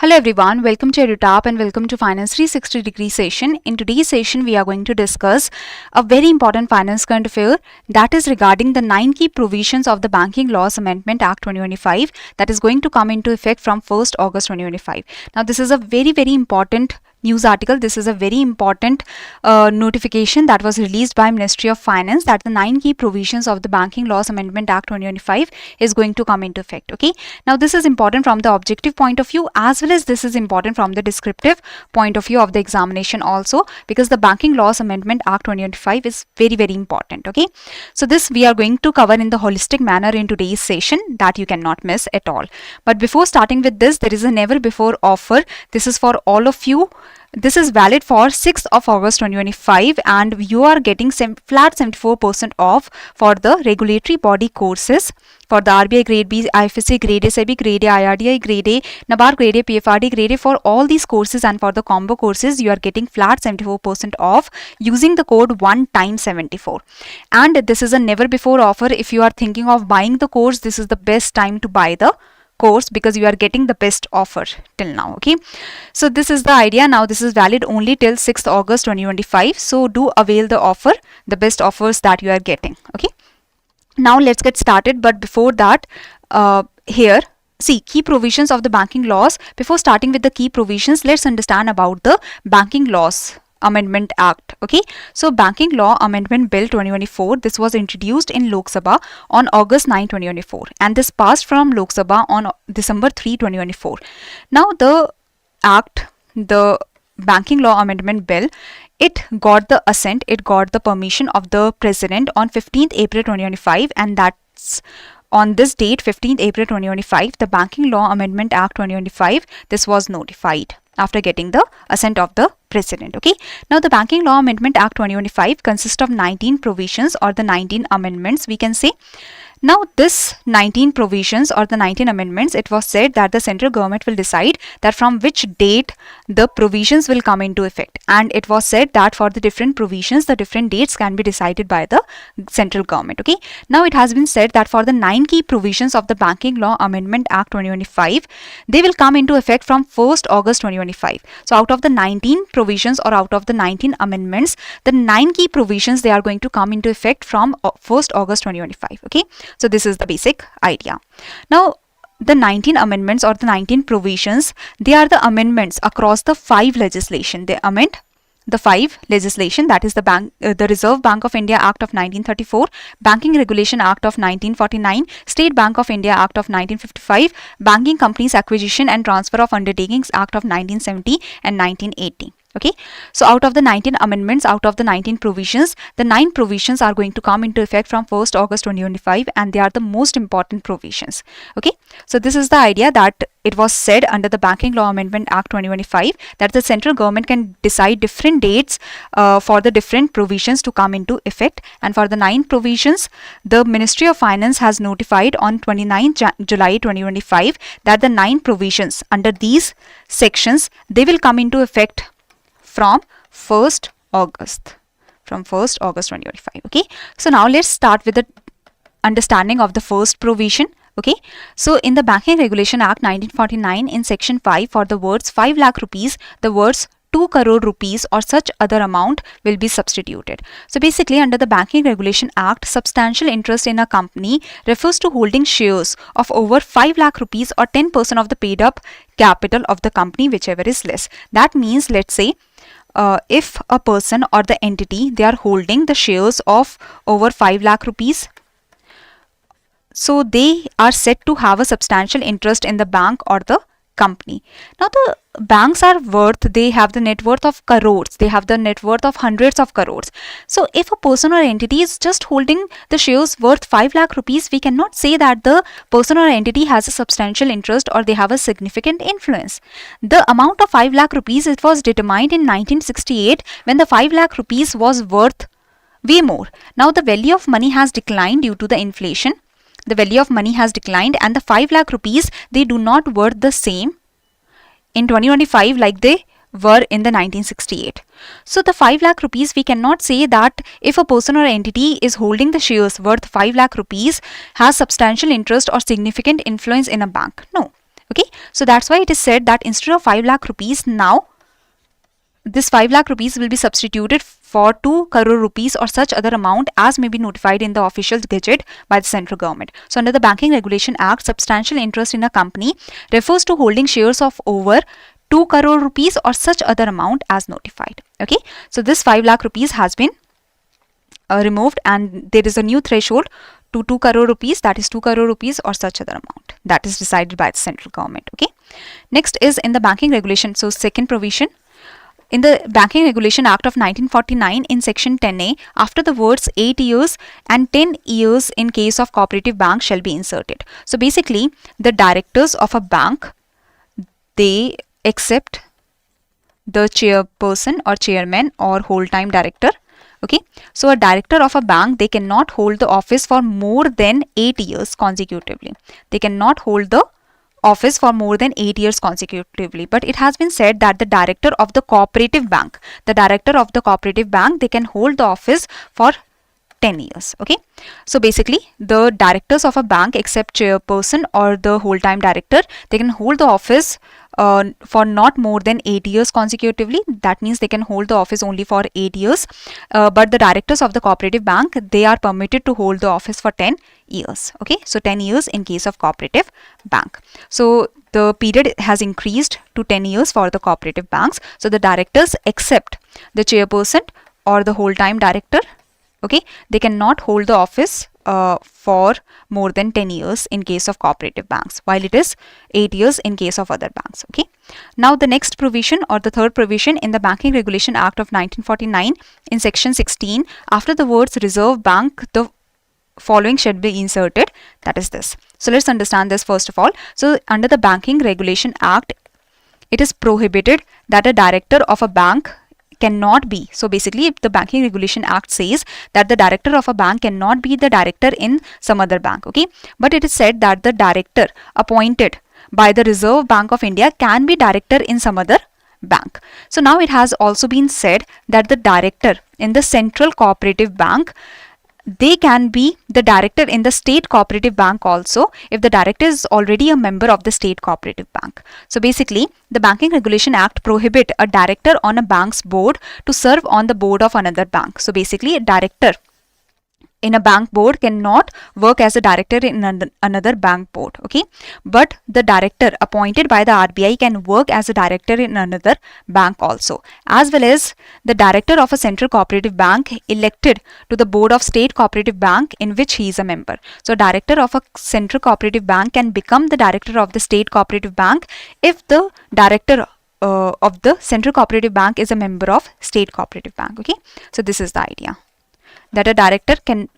Hello everyone, welcome to EduTap and welcome to Finance 360-degree session. In today's session, we are going to discuss a very important finance current affair that is regarding the 9 key provisions of the Banking Laws Amendment Act 2025 that is going to come into effect from 1st August 2025. Now, this is a very important news article. This is a very important notification that was released by Ministry of Finance that the 9 key provisions of the Banking Laws Amendment Act 2025 is going to come into effect. Okay. Now this is important from the objective point of view as well as this is important from the descriptive point of view of the examination also, because the Banking Laws Amendment Act 2025 is very important. Okay. So this we are going to cover in the holistic manner in today's session that you cannot miss at all. But before starting with this, there is a never before offer. This is for all of you. This is valid for 6th of August 2025 and you are getting flat 74% off for the regulatory body courses for the RBI Grade B, IFSC Grade A, SEBI Grade A, IRDI Grade A, NABARD Grade A, PFRD Grade A. For all these courses and for the combo courses, you are getting flat 74% off using the code 1time74. And this is a never before offer. If you are thinking of buying the course, this is the best time to buy the course because you are getting the best offer till now. Okay, so this is the idea. Now this is valid only till 6th August 2025, so do avail the offer, the best offers that you are getting. Okay, now let's get started. But before that, here see key provisions of the banking laws. Before starting with the key provisions, let's understand about the Banking Laws Amendment Act. Okay, so Banking Law Amendment Bill 2024, this was introduced in Lok Sabha on August 9, 2024 and this passed from Lok Sabha on December 3, 2024. Now the act, the Banking Law Amendment Bill, it got the assent, it got the permission of the President on 15th April 2025 and that's on this date 15th April 2025, the Banking Law Amendment Act 2025, this was notified after getting the assent of the President. Okay, now the Banking Law Amendment Act 2025 consists of 19 provisions or the 19 amendments we can say. Now this 19 provisions or the 19 amendments, it was said that the central government will decide that from which date the provisions will come into effect, and it was said that for the different provisions the different dates can be decided by the central government. Okay, now it has been said that for the 9 key provisions of the Banking Law Amendment Act 2025, they will come into effect from 1st August 2025. So out of the 19 provisions or out of the 19 amendments, the 9 key provisions, they are going to come into effect from 1st August 2025. Okay, so this is the basic idea. Now the 19 amendments or the 19 provisions, they are the amendments across the 5 legislation. They amend the 5 legislation, that is the Reserve Bank of India Act of 1934, Banking Regulation Act of 1949, State Bank of India Act of 1955, Banking Companies Acquisition and Transfer of Undertakings Act of 1970 and 1980. Okay, so out of the 19 amendments, out of the 19 provisions, the 9 provisions are going to come into effect from 1st August 2025 and they are the most important provisions. Okay, so this is the idea that it was said under the Banking Law Amendment Act 2025 that the central government can decide different dates for the different provisions to come into effect, and for the 9 provisions, the Ministry of Finance has notified on 29 July 2025 that the 9 provisions under these sections, they will come into effect from 1st August 2025. Okay, so now let's start with the understanding of the first provision. Okay, so in the Banking Regulation Act 1949 in section 5, for the words 5 lakh rupees, the words 2 crore rupees or such other amount will be substituted. So basically under the Banking Regulation Act, substantial interest in a company refers to holding shares of over 5 lakh rupees or 10% of the paid up capital of the company, whichever is less. That means, let's say if a person or the entity, they are holding the shares of over 5 lakh rupees, so they are said to have a substantial interest in the bank or the company. Now the banks are worth, they have the net worth of crores, they have the net worth of hundreds of crores. So if a person or entity is just holding the shares worth 5 lakh rupees, we cannot say that the person or entity has a substantial interest or they have a significant influence. The amount of 5 lakh rupees, it was determined in 1968 when the 5 lakh rupees was worth way more. Now the value of money has declined due to the inflation. The value of money has declined and the 5 lakh rupees, they do not worth the same in 2025 like they were in the 1968. So the 5 lakh rupees, we cannot say that if a person or entity is holding the shares worth 5 lakh rupees has substantial interest or significant influence in a bank. No. Okay, so that's why it is said that instead of 5 lakh rupees, now this 5 lakh rupees will be substituted for 2 crore rupees or such other amount as may be notified in the official gazette by the central government. So under the Banking Regulation Act, substantial interest in a company refers to holding shares of over 2 crore rupees or such other amount as notified. Okay, so this 5 lakh rupees has been removed, and there is a new threshold to 2 crore rupees, that is 2 crore rupees or such other amount, that is decided by the central government. Okay, next is in the banking regulation. So second provision in the Banking Regulation Act of 1949, in section 10A, after the words 8 years and 10 years in case of cooperative bank shall be inserted. So basically, the directors of a bank, they accept the chairperson or chairman or whole-time director. Okay, so a director of a bank, they cannot hold the office for more than 8 years consecutively. They cannot hold the office for more than 8 years consecutively. But it has been said that the director of the cooperative bank, they can hold the office for 10 years. Okay, so basically the directors of a bank, except chairperson or the whole-time director, they can hold the office for not more than 8 years consecutively. That means they can hold the office only for 8 years. But the directors of the cooperative bank, they are permitted to hold the office for 10 years. Okay, so 10 years in case of cooperative bank. So the period has increased to 10 years for the cooperative banks. So the directors, except the chairperson or the whole-time director, okay, they cannot hold the office for more than 10 years in case of cooperative banks, while it is 8 years in case of other banks. Okay, now the next provision or the third provision in the Banking Regulation Act of 1949, in section 16, after the words Reserve Bank, the following should be inserted, that is this. So let's understand this first of all. So under the Banking Regulation Act, it is prohibited that a director of a bank cannot be. So basically, if the Banking Regulation Act says that the director of a bank cannot be the director in some other bank, okay, but it is said that the director appointed by the Reserve Bank of India can be director in some other bank. So now it has also been said that the director in the Central Cooperative Bank, they can be the director in the State Cooperative Bank also if the director is already a member of the State Cooperative Bank. So basically, the Banking Regulation Act prohibit a director on a bank's board to serve on the board of another bank. So basically, a director in a bank board cannot work as a director in another bank board. Okay, but the director appointed by the RBI can work as a director in another bank also, as well as the director of a Central Cooperative Bank elected to the board of State Cooperative Bank in which he is a member. So director of a Central Cooperative Bank can become the director of the State Cooperative Bank if the director of the Central Cooperative Bank is a member of State Cooperative Bank. Okay, so this is the idea, that a director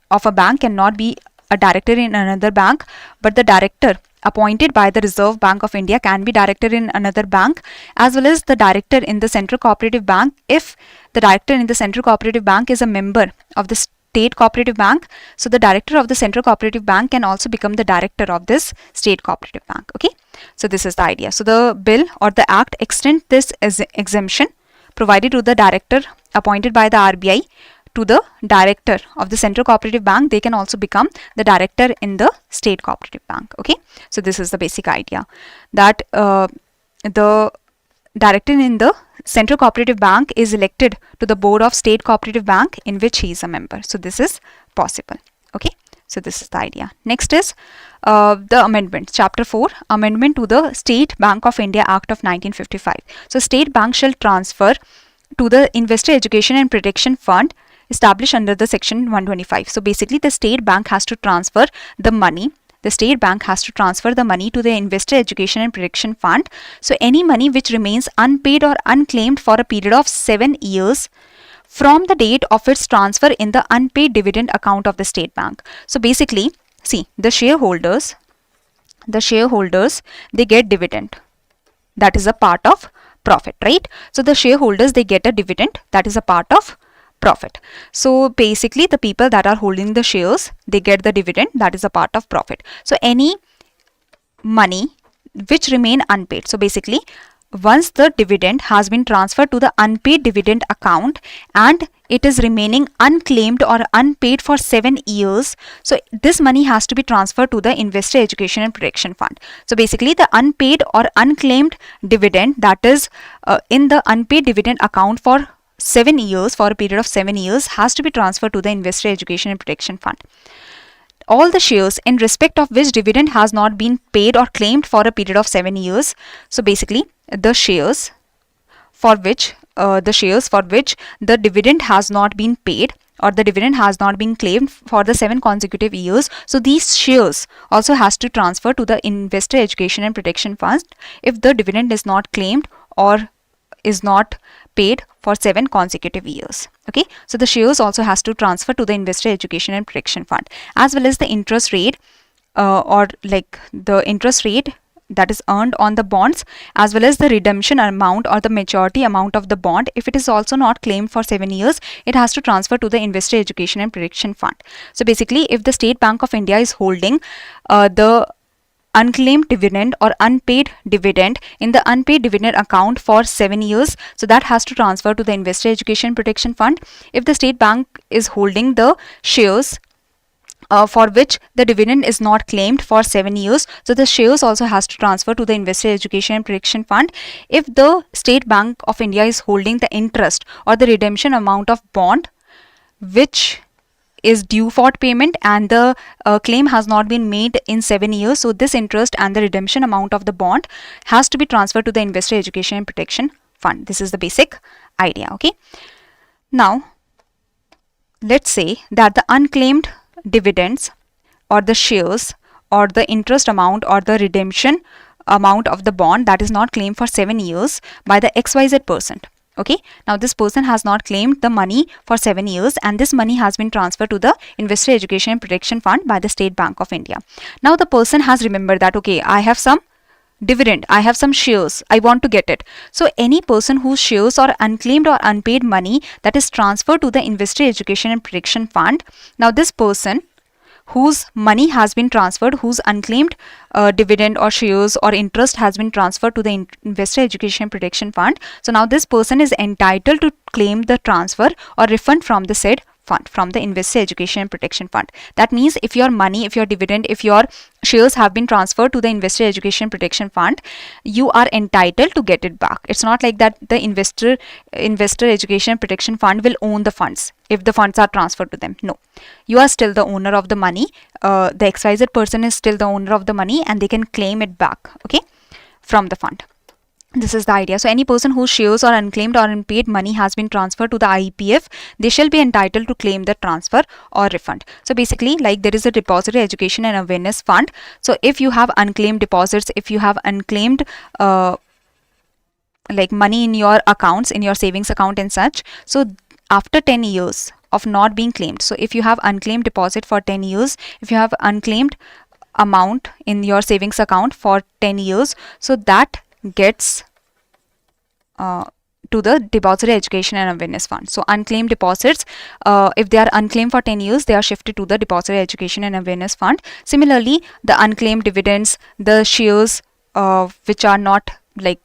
of a bank cannot be a director in another bank, but the director appointed by the Reserve Bank of India can be director in another bank, as well as the director in the Central Cooperative Bank if the director in the Central Cooperative Bank is a member of the State Cooperative Bank. So the director of the Central Cooperative Bank can also become the director of this State Cooperative Bank. Okay, so this is the idea. So the bill or the act extends this as exemption provided to the director appointed by the RBI to the director of the Central Cooperative Bank. They can also become the director in the State Cooperative Bank. Okay, so this is the basic idea, that the director in the Central Cooperative Bank is elected to the board of State Cooperative Bank in which he is a member. So this is possible. Okay, so this is the idea. Next is the amendment, chapter 4, amendment to the State Bank of India Act of 1955. So State Bank shall transfer to the Investor Education and Protection Fund established under the section 125. So basically, the State Bank has to transfer the money. The State Bank has to transfer the money to the Investor Education and Protection Fund. So any money which remains unpaid or unclaimed for a period of 7 years from the date of its transfer in the unpaid dividend account of the State Bank. So basically, see, the shareholders, they get dividend. That is a part of profit, right? So the shareholders, they get a dividend. That is a part of profit. So basically, the people that are holding the shares, they get the dividend, that is a part of profit. So any money which remain unpaid, so basically once the dividend has been transferred to the unpaid dividend account and it is remaining unclaimed or unpaid for 7 years, so this money has to be transferred to the Investor Education and Protection Fund. So basically the unpaid or unclaimed dividend that is in the unpaid dividend account for 7 years, for a period of 7 years, has to be transferred to the Investor Education and Protection Fund. All the shares in respect of which dividend has not been paid or claimed for a period of 7 years. So basically the shares for which the dividend has not been paid or the dividend has not been claimed for the 7 consecutive years, so these shares also has to transfer to the Investor Education and Protection Fund if the dividend is not claimed or is not paid for 7 consecutive years. Okay, so the shares also has to transfer to the Investor Education and Protection Fund, as well as the interest rate or like the interest rate that is earned on the bonds, as well as the redemption amount or the maturity amount of the bond. If it is also not claimed for 7 years, it has to transfer to the Investor Education and Protection Fund. So basically, if the State Bank of India is holding the unclaimed dividend or unpaid dividend in the unpaid dividend account for 7 years, so that has to transfer to the Investor Education Protection Fund. If the State Bank is holding the shares for which the dividend is not claimed for 7 years, so the shares also has to transfer to the Investor Education and Protection Fund. If the State Bank of India is holding the interest or the redemption amount of bond which is due for payment and the claim has not been made in 7 years, so this interest and the redemption amount of the bond has to be transferred to the Investor Education and Protection Fund. This is the basic idea. Okay, now let's say that the unclaimed dividends or the shares or the interest amount or the redemption amount of the bond that is not claimed for 7 years by the XYZ person. Okay, now this person has not claimed the money for 7 years and this money has been transferred to the Investor Education and Protection Fund by the State Bank of India. Now the person has remembered that, okay, I have some dividend, I have some shares, I want to get it. So any person whose shares or unclaimed or unpaid money that is transferred to the Investor Education and Protection Fund, now this person whose money has been transferred, whose unclaimed dividend or shares or interest has been transferred to the Investor Education Protection Fund. So now this person is entitled to claim the transfer or refund from the said fund, from the Investor Education and Protection Fund. That means if your money, if your dividend, if your shares have been transferred to the Investor Education Protection Fund, you are entitled to get it back. It's not like that the Investor Education Protection Fund will own the funds if the funds are transferred to them. No, you are still the owner of the money. The XYZ person is still the owner of the money and they can claim it back, okay, from the fund. This is the idea. So any person whose shares or unclaimed or unpaid money has been transferred to the IEPF, they shall be entitled to claim the transfer or refund. So basically, like there is a depository education and awareness fund. So if you have unclaimed deposits, if you have unclaimed like money in your accounts, in your savings account and such, so after 10 years of not being claimed, so if you have unclaimed deposit for 10 years, if you have unclaimed amount in your savings account for 10 years, so that gets to the Depository Education and Awareness Fund. So unclaimed deposits, if they are unclaimed for 10 years, they are shifted to the Depository Education and Awareness Fund. Similarly, the unclaimed dividends, the shares which are not like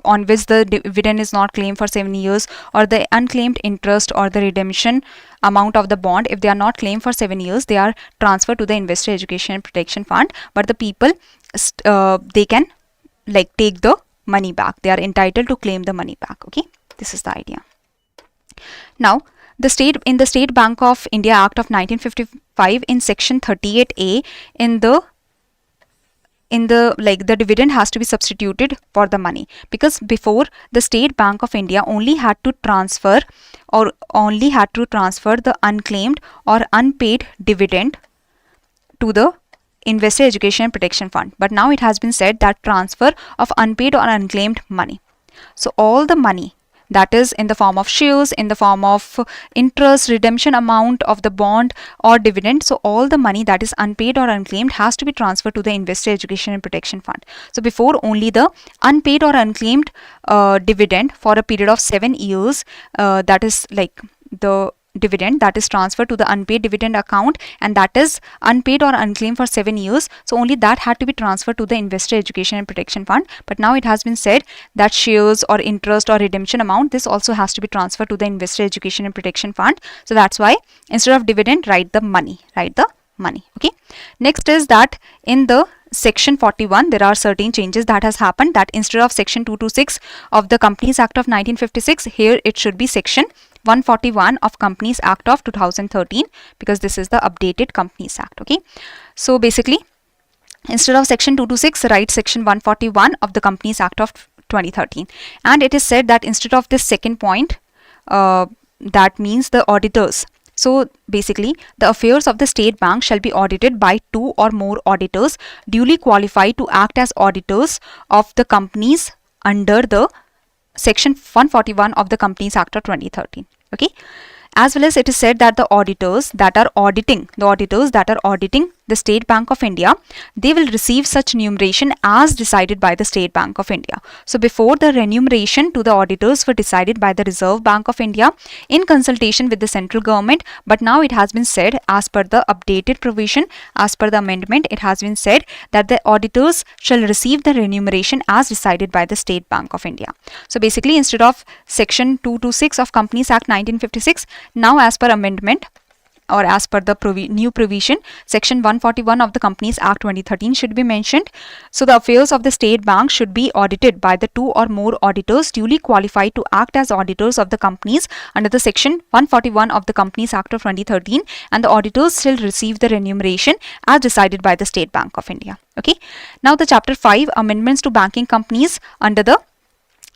on which the dividend is not claimed for 7 years, or the unclaimed interest or the redemption amount of the bond, if they are not claimed for 7 years, they are transferred to the Investor Education and Protection Fund. But the people, they can like take the money back. They are entitled to claim the money back. Okay, this is the idea. Now, in the State Bank of India Act of 1955, in section 38A, in the like the dividend has to be substituted for the money, because before the State Bank of India only had to transfer the unclaimed or unpaid dividend to the Investor Education and Protection Fund. But now it has been said that transfer of unpaid or unclaimed money. So all the money that is in the form of shares, in the form of interest, redemption amount of the bond or dividend, so all the money that is unpaid or unclaimed has to be transferred to the Investor Education and Protection Fund. So before, only the unpaid or unclaimed dividend for a period of 7 years, that is like the dividend that is transferred to the unpaid dividend account, and that is unpaid or unclaimed for 7 years. So only that had to be transferred to the investor education and protection fund. But now it has been said that shares or interest or redemption amount, this also has to be transferred to the investor education and protection fund. So that's why instead of dividend, write the money. Okay. Next is that in the section 41 there are certain changes that has happened, that instead of section 226 of the Companies Act of 1956, here it should be section 141 of Companies Act of 2013, because this is the updated Companies Act. Okay, so basically instead of section 226, write section 141 of the Companies Act of 2013. And it is said that instead of this second point, that means the auditors. So basically the affairs of the State Bank shall be audited by 2 or more auditors duly qualified to act as auditors of the companies under the section 141 of the Companies Act of 2013. Okay, as well as it is said that the auditors that are auditing the State Bank of India, they will receive such remuneration as decided by the State Bank of India. So before, the remuneration to the auditors were decided by the Reserve Bank of India in consultation with the central government, but now it has been said, as per the updated provision, as per the amendment, it has been said that the auditors shall receive the remuneration as decided by the State Bank of India. So basically instead of section 226 of Companies Act 1956, now as per amendment, or as per the new provision, section 141 of the Companies Act 2013 should be mentioned. So the affairs of the State Bank should be audited by the 2 or more auditors duly qualified to act as auditors of the companies under the section 141 of the Companies Act of 2013, and the auditors shall receive the remuneration as decided by the State Bank of India. Okay, now the chapter 5, amendments to banking companies under the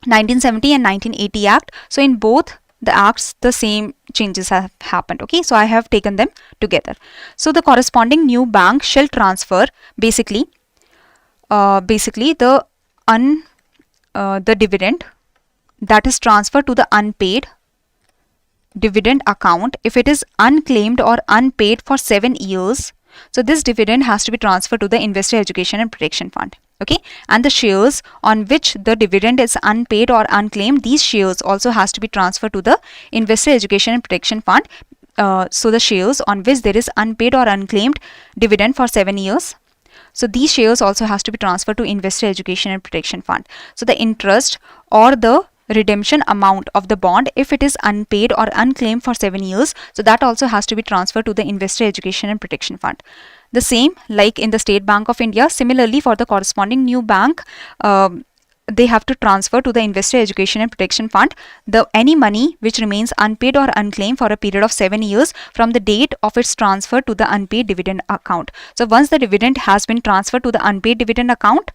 1970 and 1980 Act. So in both the acts, the same changes have happened. Okay, so I have taken them together. So the corresponding new bank shall transfer basically the dividend that is transferred to the unpaid dividend account if it is unclaimed or unpaid for 7 years. So this dividend has to be transferred to the Investor Education and Protection Fund. Okay, and the shares on which the dividend is unpaid or unclaimed, these shares also has to be transferred to the Investor Education and Protection Fund. So the shares on which there is unpaid or unclaimed dividend for 7 years, so these shares also has to be transferred to Investor Education and Protection Fund. So the interest or the redemption amount of the bond, if it is unpaid or unclaimed for 7 years, so that also has to be transferred to the Investor Education and Protection Fund. The same like in the State Bank of India, similarly for the corresponding new bank, they have to transfer to the Investor Education and Protection Fund any money which remains unpaid or unclaimed for a period of 7 years from the date of its transfer to the unpaid dividend account. So once the dividend has been transferred to the unpaid dividend account,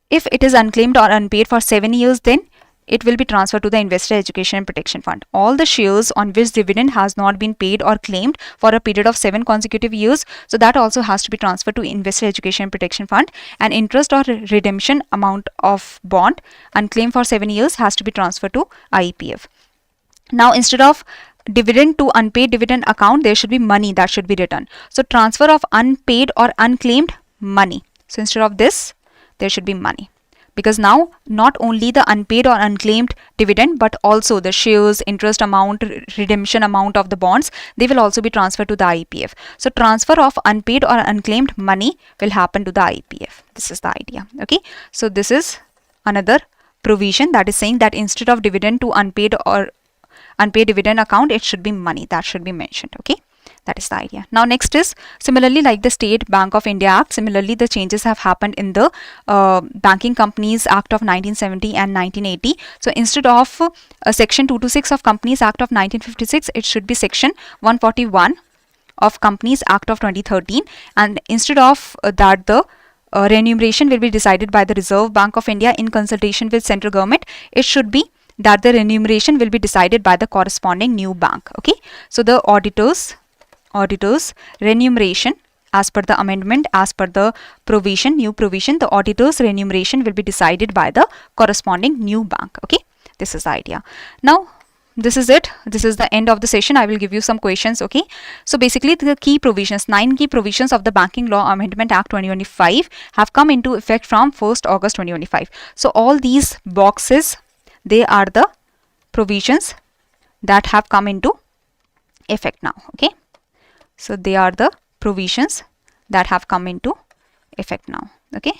if it is unclaimed or unpaid for 7 years, then it will be transferred to the Investor Education and Protection Fund. All the shares on which dividend has not been paid or claimed for a period of 7 consecutive years, so that also has to be transferred to Investor Education and Protection Fund, and interest or redemption amount of bond unclaimed for 7 years has to be transferred to IEPF. Now instead of dividend to unpaid dividend account, there should be money that should be written. So transfer of unpaid or unclaimed money. So instead of this, there should be money. Because now not only the unpaid or unclaimed dividend, but also the shares, interest amount, redemption amount of the bonds, they will also be transferred to the IEPF. So transfer of unpaid or unclaimed money will happen to the IEPF. This is the idea. Okay, so this is another provision that is saying that instead of dividend to unpaid or unpaid dividend account, it should be money that should be mentioned. Okay, that is the idea. Now next is similarly like the State Bank of India Act, similarly the changes have happened in the Banking Companies Act of 1970 and 1980. So instead of section 226 of Companies Act of 1956, it should be section 141 of Companies Act of 2013, and instead of that, the remuneration will be decided by the Reserve Bank of India in consultation with central government. It should be that the remuneration will be decided by the corresponding new bank. Okay, so the auditors remuneration, as per the amendment, as per the provision, new provision, the auditors remuneration will be decided by the corresponding new bank. Okay, this is the idea. Now this is it. This is the end of the session. I will give you some questions. Okay, so basically the key provisions, 9 key provisions of the Banking Law Amendment Act 2025 have come into effect from 1st August 2025. So all these boxes, they are the provisions that have come into effect now. Okay, so they are the provisions that have come into effect now. Okay,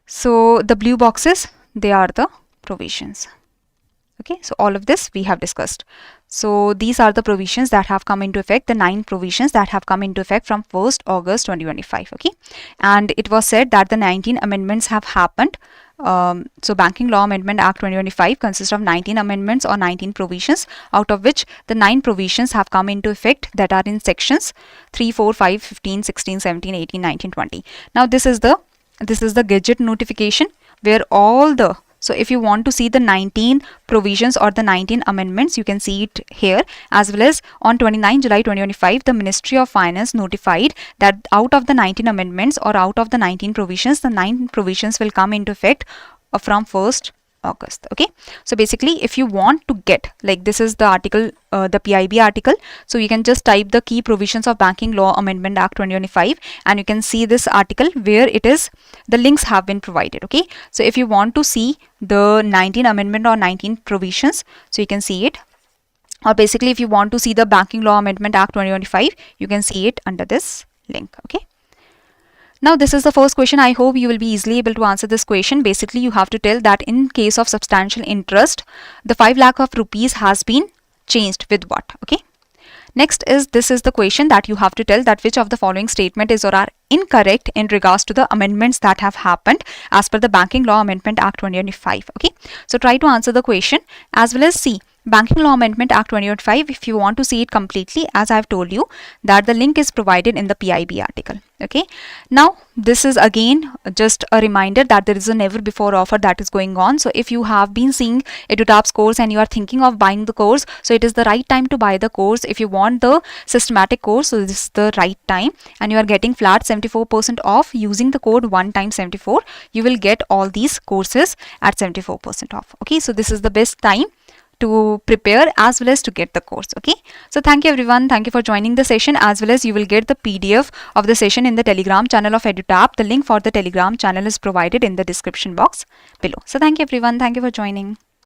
so the blue boxes, they are the provisions. Okay, so all of this we have discussed. So these are the provisions that have come into effect, the 9 provisions that have come into effect from 1st August 2025. Okay, and it was said that the 19 amendments have happened. So Banking Law Amendment Act 2025 consists of 19 amendments or 19 provisions, out of which the 9 provisions have come into effect that are in sections 3, 4, 5, 15, 16, 17, 18, 19, 20. Now this is the gadget notification where all the, so if you want to see the 19 provisions or the 19 amendments, you can see it here, as well as on 29 July 2025, the Ministry of Finance notified that out of the 19 amendments or out of the 19 provisions, the 9 provisions will come into effect from 1st August. Okay, so basically if you want to get, like, this is the article, the PIB article, so you can just type the key provisions of Banking Law Amendment Act 2025 and you can see this article where it is, the links have been provided. Okay, so if you want to see the 19 amendment or 19 provisions, so you can see it, or basically if you want to see the Banking Law Amendment Act 2025, you can see it under this link. Okay, now this is the first question. I hope you will be easily able to answer this question. Basically you have to tell that in case of substantial interest, the 5 lakh of rupees has been changed with what. Okay, next is, this is the question that you have to tell that which of the following statement is or are incorrect in regards to the amendments that have happened as per the Banking Law Amendment Act 2025. Okay, so try to answer the question, as well as see Banking Law Amendment Act 2025. If you want to see it completely, as I have told you, that the link is provided in the PIB article. Okay, now this is again just a reminder that there is a never before offer that is going on. So if you have been seeing EduTap's course and you are thinking of buying the course, so it is the right time to buy the course. If you want the systematic course, so this is the right time, and you are getting flat 74% off using the code one time 74. You will get all these courses at 74% off. Okay, so this is the best time to prepare as well as to get the course. Okay, so thank you everyone, thank you for joining the session, as well as you will get the PDF of the session in the Telegram channel of EduTap. The link for the Telegram channel is provided in the description box below. So thank you everyone, thank you for joining.